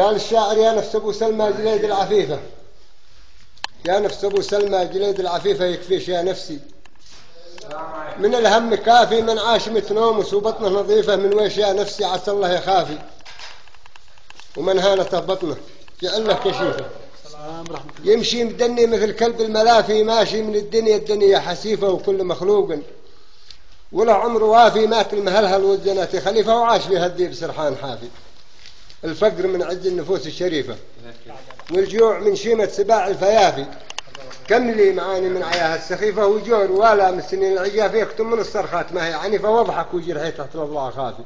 قال الشاعر: يا نفس أبو سلمى جليد العفيفة، يا نفس أبو سلمى جليد العفيفة، يكفيش يا نفسي من الهم كافي، من عاش متنومس وبطنه نظيفة، من ويش يا نفسي عسى الله يخافي، ومن هانته بطنه جعل له كشيفة، يمشي مدني مثل كلب الملافي، ماشي من الدنيا حسيفة، وكل مخلوق وله عمر وافي، مات المهلهل والزنات خليفة، وعاش في هالذيب سرحان حافي. الفقر من عز النفوس الشريفة، والجوع من شيمة سباع الفيافي، كم لي معاني من عياها السخيفة، وجور ولا من سنين العجاف، يكتم من الصرخات ما هي عنيفة، واضحك وجرحي تحت الأضلاع خافي،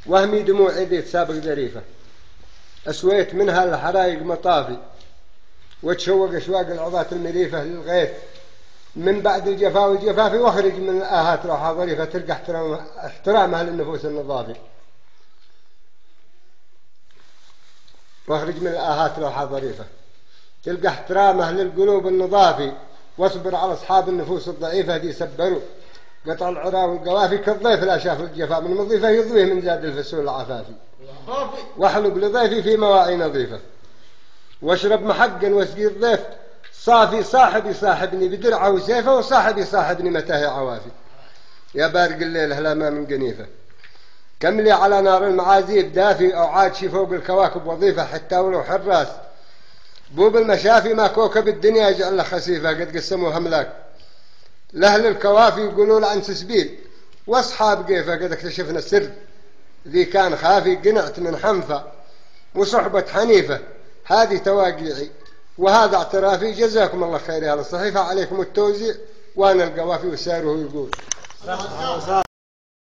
وهمي دموع عيدي تسابق ذريفة، أسويت منها الحرايق مطافي، وتشوق أشواق العظات المريفة للغيث من بعد الجفا والجفاف، واخرج من الآهات روحها ظريفة، تلقى احترامها للنفوس النظافي، واخرج من الآهات روحها ظريفة، تلقى احترامه للقلوب النظافي، واصبر على أصحاب النفوس الضعيفة دي سبروا قطع العرى والقوافي، كالضيف لا شاف الجفا من مضيفة، يضويه من زاد الفسول العفافي، واحلب لضيفي في مواعي نظيفة، واشرب محقا واسقي الضيف صافي، صاحبي صاحبني بدرعه وسيفه، وصاحبي صاحبني متاه عوافي، يا بارق الليل هلا ما من قنيفة، كم لي على نار المعازيب دافي، أو عادشي فوق الكواكب وظيفة، حتى ولو حراس بوب المشافي، ما كوكب الدنيا يجعل له خسيفة، قد قسموها هملاك لأهل الكوافي، يقولوا له عن سسبيل، واصحاب قيفة قد اكتشفنا السر، ذي كان خافي قنعت من حنفة وصحبة حنيفة، هذه تواقيعي وهذا اعترافي، جزاكم الله خير يا الصحيفة، عليكم التوزيع، وانا القوافي وساره يقول